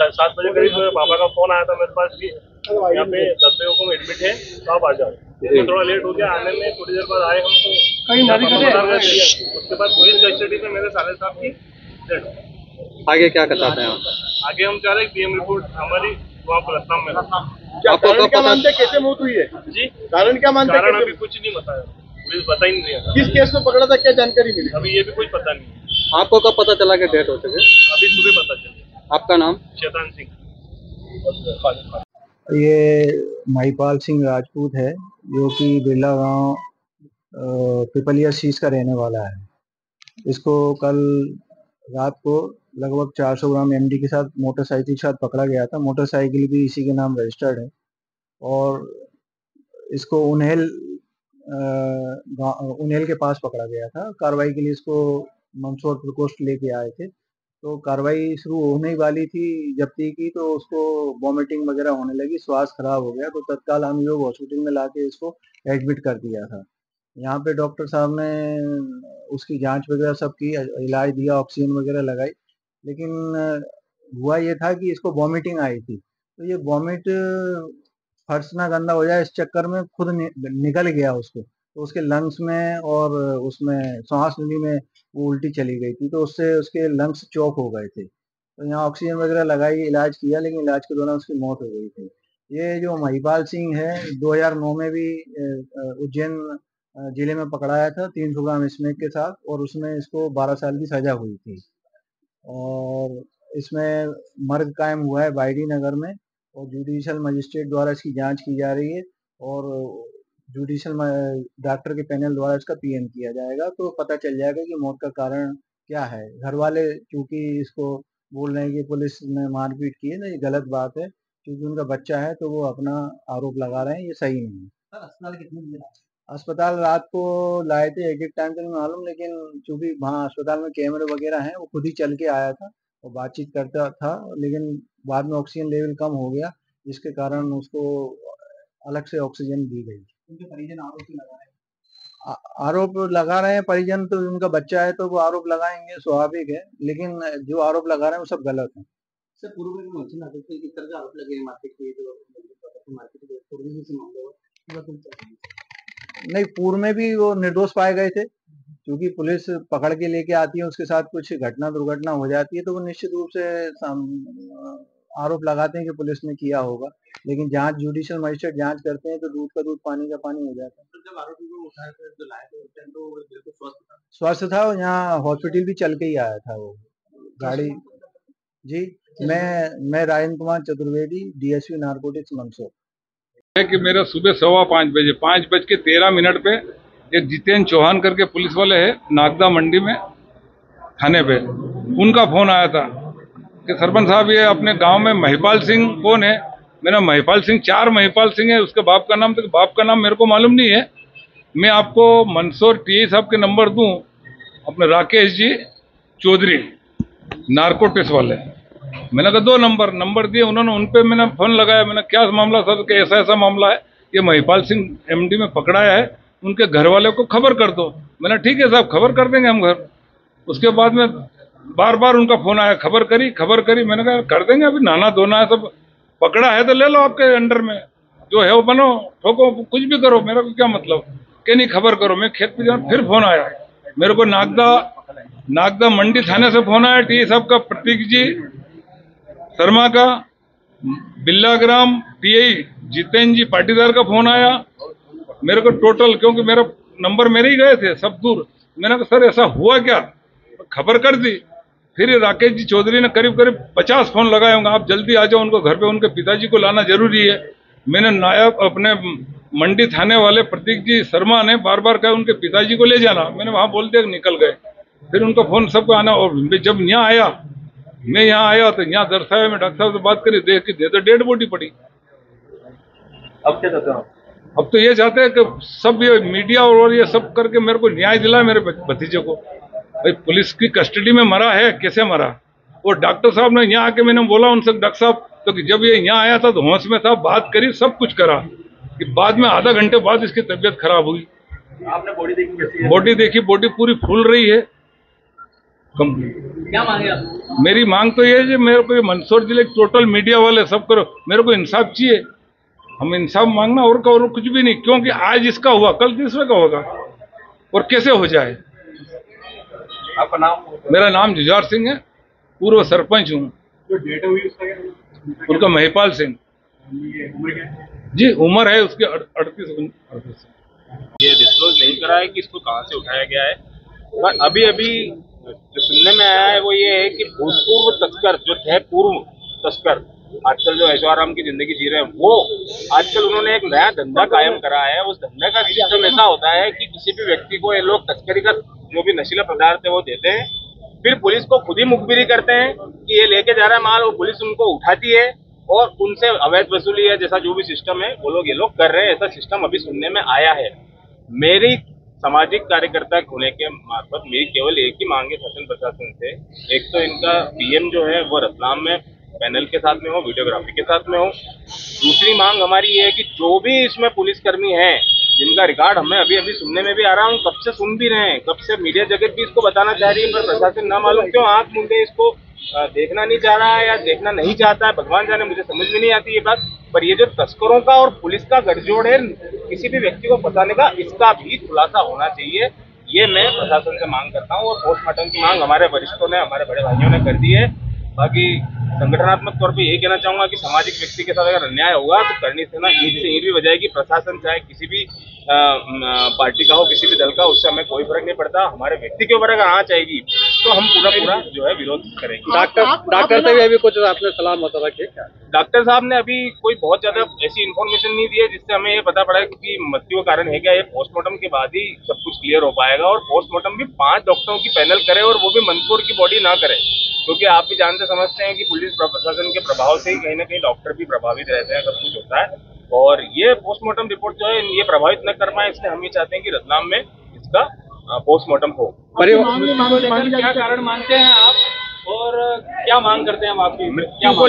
7 बजे करीब पापा का फोन आया था मेरे पास कि यहाँ पे 10 लोगों को एडमिट है, तो आप आ जाओ। तो थोड़ा लेट हो गया आने में, थोड़ी देर बाद आए हम तो उसके बाद पुलिस कस्टडी में मेरे साले साहब की डेथ हो गई। आगे क्या करते हैं? आगे हम चाह रहे हैं पीएम रिपोर्ट हमारी वहाँ पर रत्नाम में। आपको कब पता कैसे मौत हुई है जी? कारण क्या मानते हैं? कारण अभी कुछ नहीं बताया, पुलिस बता ही नहीं रहा। किस केस में पकड़ा था, क्या जानकारी मिली? अभी ये भी कुछ पता नहीं है। आपको कब पता चला कि डेथ हो चुकी? अभी सुबह पता चला। आपका नाम? शैतान सिंह। ये महिपाल सिंह राजपूत है, जो कि बिरला गांव पिपलिया शीश का रहने वाला है। इसको कल रात को लगभग 400 ग्राम एमडी के साथ मोटरसाइकिल के साथ पकड़ा गया था। मोटरसाइकिल भी इसी के नाम रजिस्टर्ड है और इसको उन्हेल के पास पकड़ा गया था। कार्रवाई के लिए इसको मंदसौर प्रकोष्ठ लेके आए थे, तो कार्रवाई शुरू होने ही वाली थी जब्ती की, तो उसको वॉमिटिंग वगैरह होने लगी, स्वास्थ्य खराब हो गया, तो तत्काल हम लोग हॉस्पिटल में लाके इसको एडमिट कर दिया था। यहाँ पे डॉक्टर साहब ने उसकी जांच वगैरह सब की, इलाज दिया, ऑक्सीजन वगैरह लगाई, लेकिन हुआ ये था कि इसको वॉमिटिंग आई थी। तो ये वॉमिट फर्श ना गंदा हो जाए इस चक्कर में खुद निकल गया उसको, तो उसके लंग्स में और उसमें सांस नली में वो उल्टी चली गई थी, तो उससे उसके लंग्स चौक हो गए थे। तो यहाँ ऑक्सीजन वगैरह लगाई, इलाज किया, लेकिन इलाज के दौरान उसकी मौत हो गई थी। ये जो महिपाल सिंह है 2009 में भी उज्जैन जिले में पकड़ाया था 300 ग्राम स्मैक के साथ, और उसमें इसको 12 साल की सजा हुई थी। और इसमें मर्ग कायम हुआ है बायडी नगर में, और जुडिशियल मजिस्ट्रेट द्वारा इसकी जांच की जा रही है और जुडिशियल डॉक्टर के पैनल द्वारा इसका पीएम किया जाएगा, तो पता चल जाएगा कि मौत का कारण क्या है। घर वाले चूंकि इसको बोल रहे हैं कि पुलिस ने मारपीट की है, ना, ये गलत बात है, क्योंकि उनका बच्चा है, तो वो अपना आरोप लगा रहे हैं, ये सही नहीं है। अस्पताल कितने बजे? अस्पताल रात को लाए थे, एक टाइम तो नहीं मालूम, लेकिन चूंकि वहाँ अस्पताल में कैमरे वगैरह हैं, वो खुद ही चल के आया था और बातचीत करता था, लेकिन बाद में ऑक्सीजन लेवल कम हो गया, जिसके कारण उसको अलग से ऑक्सीजन दी गई। उनके परिजन आरोप लगा रहे हैं, परिजन तो उनका बच्चा है तो वो आरोप लगाएंगे, स्वाभाविक है, लेकिन जो आरोप लगा रहे हैं वो सब गलत है। सर पूर्व में किस तरह का आरोप लगे नहीं, पूर्व में भी वो निर्दोष पाए गए थे, क्योंकि पुलिस पकड़ के लेके आती है, उसके साथ कुछ घटना दुर्घटना हो जाती है, तो वो निश्चित रूप से आरोप लगाते हैं कि पुलिस ने किया होगा, लेकिन जांच जुडिशियल मजिस्ट्रेट जांच करते हैं तो दूध का दूध पानी का पानी हो जाता है। तो जब आरोपी को उठाया था, जो लाए थे, तो बिल्कुल स्वस्थ था, यहाँ हॉस्पिटल भी चल के ही आया था वो गाड़ी। जी, मैं राजेंद्र कुमार चतुर्वेदी, डीएसपी नारकोटिक्स मंदसौर। है कि मेरा सुबह 5:15 बजे 5:13 पे एक जितेंद्र चौहान करके पुलिस वाले है नागदा मंडी में थाने पे, उनका फोन आया था कि सरपंच साहब ये अपने गांव में महिपाल सिंह कौन है। मेरा महिपाल सिंह 4 महिपाल सिंह है, उसके बाप का नाम, तो बाप का नाम मेरे को मालूम नहीं है। मैं आपको मंदसौर टीआई साहब के नंबर दूं, अपने राकेश जी चौधरी नारकोटिक्स वाले, मैंने कहा 2 नंबर दिए उन्होंने, उन पे मैंने फोन लगाया, मैंने क्या मामला सर कि ऐसा मामला है, ये महिपाल सिंह एमडी में पकड़ाया है, उनके घर वाले को खबर कर दो। मैंने ठीक है साहब, खबर कर देंगे हम घर। उसके बाद में बार उनका फोन आया, खबर करी, मैंने कहा कर देंगे, अभी नहाना धोना है, सब पकड़ा है तो ले लो, आपके अंडर में जो है वो बनो, ठोको, कुछ भी करो, मेरा को क्या मतलब, कि नहीं खबर करो। मैं खेत पे जाऊँ, फिर फोन आया मेरे को नागदा मंडी थाने से फोन आया, टी साहब का, प्रतीक जी शर्मा का, बिल्लाग्राम टीआई जितेंद्र जी पाटीदार का फोन आया मेरे को टोटल, क्योंकि मेरा नंबर मेरे ही गए थे सब दूर। मैंने कहा सर ऐसा हुआ क्या, खबर कर दी। फिर राकेश जी चौधरी ने करीब 50 फोन लगाए होंगे, आप जल्दी आ जाओ उनको घर पे, उनके पिताजी को लाना जरूरी है। मैंने नायब अपने मंडी थाने वाले प्रतीक जी शर्मा ने बार कहा उनके पिताजी को ले जाना, मैंने वहां बोल दिया, निकल गए। फिर उनका फोन सबको आना, और जब यहाँ आया, मैं यहाँ आया तो यहाँ दर्शाया, मैं डॉक्टर साहब से बात करी, देख के दे तो डेड बॉडी पड़ी। अब क्या चाहते हो? अब तो ये चाहते हैं कि सब ये मीडिया और ये सब करके मेरे को न्याय दिलाए, मेरे भतीजे को। भाई पुलिस की कस्टडी में मरा है, कैसे मरा? वो डॉक्टर साहब ने यहाँ आके, मैंने बोला उनसे, डॉक्टर साहब तो जब ये यहाँ आया था तो होश में था, बात करी, सब कुछ करा, कि बाद में आधा घंटे बाद इसकी तबीयत खराब हुई। आपने बॉडी देखी कैसी है? बॉडी देखी, बॉडी पूरी फूल रही है कंप्लीट। क्या मांगे आप? मेरी मांग तो ये है कि मेरे को ये मंदसौर जिले के टोटल मीडिया वाले सब करो, मेरे को इंसाफ चाहिए। हम इंसाफ मांगना और का और कुछ भी नहीं, क्योंकि आज इसका हुआ कल दूसरे का होगा और कैसे हो जाए। आपका नाम? मेरा नाम जुझार सिंह है, पूर्व सरपंच हूँ। जो डेट हुई उसका क्या? उनका महिपाल सिंह उम्र क्या है? जी, उम्र है उसकी 38। ये डिस्क्लोज नहीं करा है कि इसको कहाँ से उठाया गया है, पर अभी अभी जो सुनने में आया है वो ये है कि भूतपूर्व तस्कर जो थे, पूर्व तस्कर आजकल जो ऐशोआराम की जिंदगी जी रहे हैं, वो आजकल उन्होंने एक नया धंधा कायम करा है। उस धंधे का सिस्टम ऐसा होता है कि किसी भी व्यक्ति को ये लोग तस्करी का जो भी नशीला पदार्थ है वो देते हैं, फिर पुलिस को खुद ही मुखबिरी करते हैं कि ये लेके जा रहा है माल, वो पुलिस उनको उठाती है और उनसे अवैध वसूली है, जैसा जो भी सिस्टम है वो लोग ये लोग कर रहे हैं। ऐसा सिस्टम अभी सुनने में आया है। मेरी सामाजिक कार्यकर्ता होने के मार्फत मेरी केवल एक ही मांग है शासन प्रशासन से, एक तो इनका पीएम जो है वो रतलाम में पैनल के साथ में हो, वीडियोग्राफी के साथ में हो। दूसरी मांग हमारी ये है कि जो भी इसमें पुलिसकर्मी हैं जिनका रिकॉर्ड हमें अभी अभी सुनने में भी आ रहा हूँ, कब से सुन भी रहे हैं, कब से मीडिया जगत भी इसको बताना चाह रही है, पर प्रशासन ना मालूम क्यों आंख मूंदे इसको देखना नहीं चाह रहा है या देखना नहीं चाहता है, भगवान जाने, मुझे समझ में नहीं आती ये बात। पर ये जो तस्करों का और पुलिस का गठजोड़ है किसी भी व्यक्ति को फंसाने का, इसका भी खुलासा होना चाहिए। ये मैं प्रशासन से मांग करता हूँ और पोस्टमार्टम की मांग हमारे वरिष्ठों ने, हमारे बड़े भाइयों ने कर दी है। बाकी संगठनात्मक तौर पे यही कहना चाहूंगा कि सामाजिक व्यक्ति के साथ अगर अन्याय होगा तो करनी से ना ईंट से ईंट भी बजाएगी। प्रशासन चाहे किसी भी पार्टी का हो, किसी भी दल का, उससे हमें कोई फर्क नहीं पड़ता। हमारे व्यक्ति के ऊपर अगर आँच आएगी तो हम पूरा जो है विरोध करेंगे। डॉक्टर से भी अभी कुछ आपने सलाह मशवरा किया? डॉक्टर साहब ने अभी कोई बहुत ज्यादा ऐसी इन्फॉर्मेशन नहीं दी है जिससे हमें ये पता पड़ा है कि मृत्यु का कारण है क्या। ये पोस्टमार्टम के बाद ही सब कुछ क्लियर हो पाएगा और पोस्टमार्टम भी 5 डॉक्टरों की पैनल करे और वो भी मंदसौर की बॉडी ना करे, क्योंकि आप भी जानते समझते हैं कि पुलिस प्रशासन के प्रभाव से ही कहीं ना कहीं डॉक्टर भी प्रभावित रहते हैं, सब कुछ होता है। और ये पोस्टमार्टम रिपोर्ट जो है ये प्रभावित न कर पाए, इसलिए हम ये चाहते हैं कि रतलाम में इसका पोस्टमार्टम हो। क्या कारण मानते हैं आप और क्या मांग करते हैं हम आपकी? मृत्यु को